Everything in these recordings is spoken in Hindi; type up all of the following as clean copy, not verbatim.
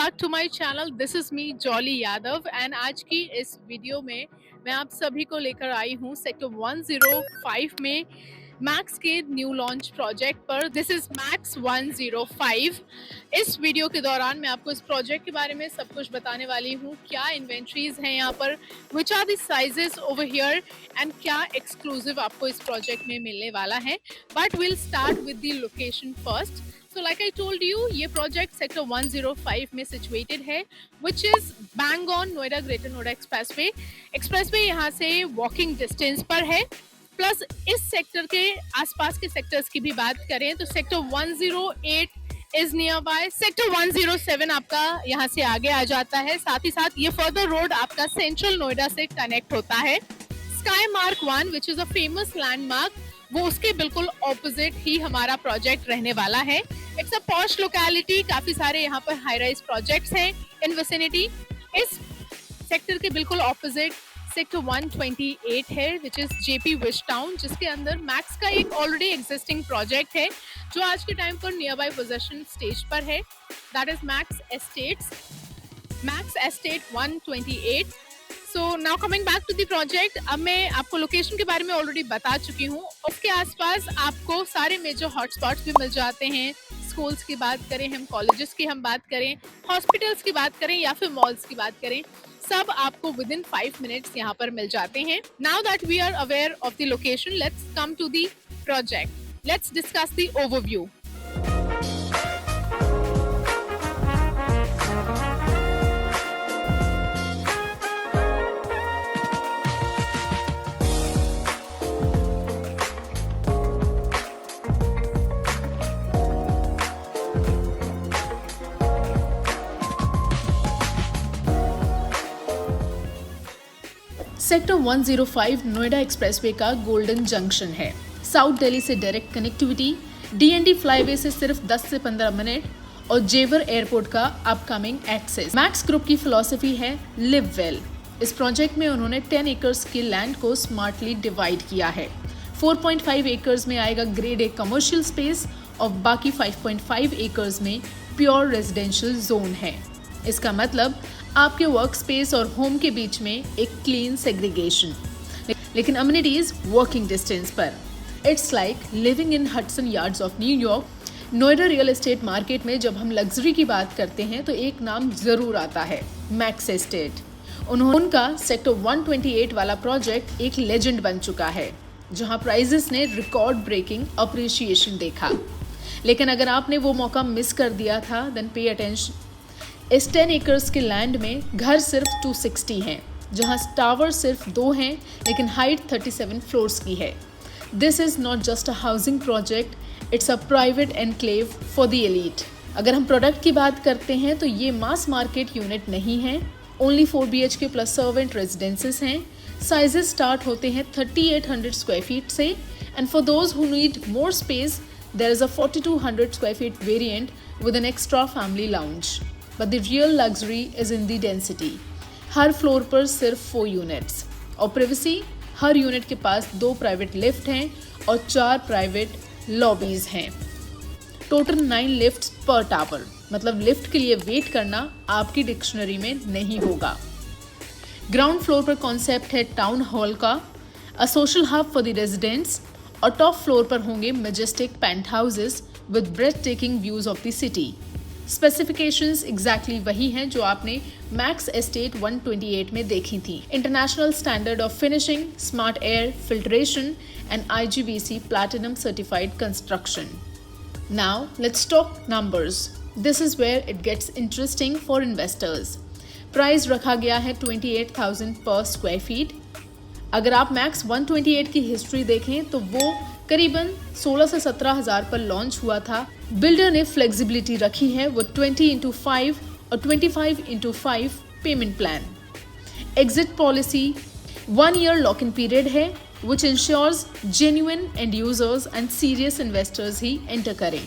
Back to my channel. This is me Jolly Yadav and आज की इस वीडियो में मैं आप सभी को लेकर आई हूँ सेक्टर 105 में मैक्स के न्यू लॉन्च प्रोजेक्ट पर। This is max 105। इस वीडियो के दौरान मैं आपको इस प्रोजेक्ट के बारे में सब कुछ बताने वाली हूँ, क्या इन्वेंट्रीज हैं यहाँ पर, which are the sizes over here and क्या एक्सक्लूसिव आपको इस प्रोजेक्ट में मिलने वाला है। But will start with the location first. So like I told you, ये प्रोजेक्ट सेक्टर 105 में सिचुएटेड है, which is bang on Noida greater Noida expressway. Expressway यहाँ से वॉकिंग डिस्टेंस पर है। प्लस इस सेक्टर के आसपास के सेक्टर्स की भी बात करें तो sector 108 is near by, sector 107 आपका यहाँ से आगे आ जाता है। साथ ही साथ ये फर्दर रोड आपका सेंट्रल नोएडा से कनेक्ट होता है। Sky mark 1 which is a famous landmark, वो उसके बिल्कुल ऑपोजिट ही हमारा प्रोजेक्ट रहने वाला है। इट्स अ पॉश लोकेलिटी, काफी सारे यहाँ पर हाई राइज प्रोजेक्ट्स हैं इन विसिनिटी। इस सेक्टर के बिल्कुल ऑपोजिट सेक्टर 128 है which is JP wish town, जिसके अंदर मैक्स का एक ऑलरेडी एग्जिस्टिंग प्रोजेक्ट है जो आज के टाइम पर नियर बाय पोजेशन स्टेज पर है। That is Max Estates, Max Estate 128। So now coming back to the project, अब मैं आपको लोकेशन के बारे में ऑलरेडी बता चुकी हूँ। उसके आसपास आपको सारे मेजर हॉटस्पॉट्स भी मिल जाते हैं। स्कूल्स की बात करें हम, कॉलेजेस की हम बात करें, हॉस्पिटल्स की बात करें या फिर मॉल्स की बात करें, सब आपको विद इन 5 मिनट्स यहाँ पर मिल जाते हैं। Now that we are aware of the location, let's come to the project. Let's discuss the overview. Sector 105 Noida expressway का गोल्डन जंक्शन है। साउथ दिल्ली से डायरेक्ट कनेक्टिविटी, डीएनडी फ्लाईवे से सिर्फ 10 से 15 मिनट और जेवर एयरपोर्ट का अपकमिंग एक्सेस। मैक्स ग्रुप की फिलॉसफी है लिव वेल। इस प्रोजेक्ट में उन्होंने 10 एकर्स की लैंड को स्मार्टली डिवाइड किया है। 4.5 एकर्स में आएगा ग्रेड ए कमर्शियल स्पेस और बाकी 5.5 एकर्स में प्योर रेजिडेंशियल जोन है। इसका मतलब आपके वर्क स्पेस और होम के बीच में एक क्लीन सेग्रीगेशन, लेकिन अम्यूनिटीज वर्किंग डिस्टेंस पर। It's like living in Hudson yards of New York. Noida real estate market में जब हम लग्जरी की बात करते हैं तो एक नाम जरूर आता है, मैक्स एस्टेट। उनका सेक्टर 128 वाला प्रोजेक्ट एक लेजेंड बन चुका है, जहां प्राइजेस ने रिकॉर्ड ब्रेकिंग अप्रिशिएशन देखा। लेकिन अगर आपने वो मौका मिस कर दिया था, देन पे अटेंशन। इस 10 एकर्स के लैंड में घर सिर्फ 260 हैं, जहां टावर सिर्फ 2 हैं, लेकिन हाइट 37 फ्लोर्स की है। This is not just a housing project, it's a private enclave for the elite. अगर हम प्रोडक्ट की बात करते हैं तो ये मास मार्केट यूनिट नहीं है, only 4 BHK plus servant residences हैं। साइजेस स्टार्ट होते हैं 3800 स्क्वायर फीट से, and for those who need more space there is a 4200 square feet variant with an extra family lounge. But the real luxury is in the density. हर फ्लोर पर सिर्फ 4 यूनिट्स और प्रिवेसी। हर यूनिट के पास 2 प्राइवेट लिफ्ट हैं और 4 प्राइवेट लॉबीज हैं। टोटल 9 लिफ्ट्स पर टावर, मतलब लिफ्ट के लिए वेट करना आपकी डिक्शनरी में नहीं होगा। ग्राउंड फ्लोर पर कॉन्सेप्ट है टाउन हॉल का, a social hub for the residents, और टॉप फ्लोर पर होंगे majestic penthouses with breathtaking views of the city. Specifications exactly वही हैं जो आपने मैक्स एस्टेट 128 में देखी थी। International standard of finishing, smart air filtration and IGBC platinum certified construction. Now let's talk numbers. This is where it gets interesting for investors. Price रखा गया है 28,000 पर स्क्वायर फीट। अगर आप मैक्स 128 की हिस्ट्री देखें तो वो करीबन 16 से 17 हज़ार पर लॉन्च हुआ था। बिल्डर ने फ्लेक्सिबिलिटी रखी है, वो 20x5 और 25x5 payment plan. Exit policy 1 year lock in period है, which insures genuine end users and serious investors ही एंटर करें।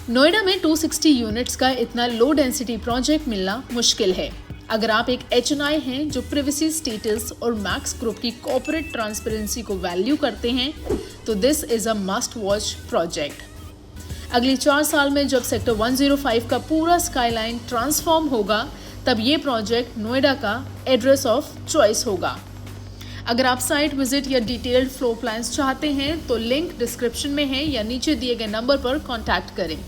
नोएडा में 260 यूनिट्स का इतना लो डेंसिटी प्रोजेक्ट मिलना मुश्किल है। अगर आप एक HNI हैं जो प्रिवेसी स्टेटस और मैक्स ग्रुप की कॉर्पोरेट ट्रांसपेरेंसी को वैल्यू करते हैं तो this is a must watch project. अगली 4 साल में जब सेक्टर 105 का पूरा स्काईलाइन ट्रांसफॉर्म होगा, तब ये प्रोजेक्ट नोएडा का एड्रेस ऑफ चॉइस होगा। अगर आप साइट विजिट या डिटेल्ड फ्लोर प्लान्स चाहते हैं तो लिंक डिस्क्रिप्शन में है या नीचे दिए गए नंबर पर कॉन्टैक्ट करें।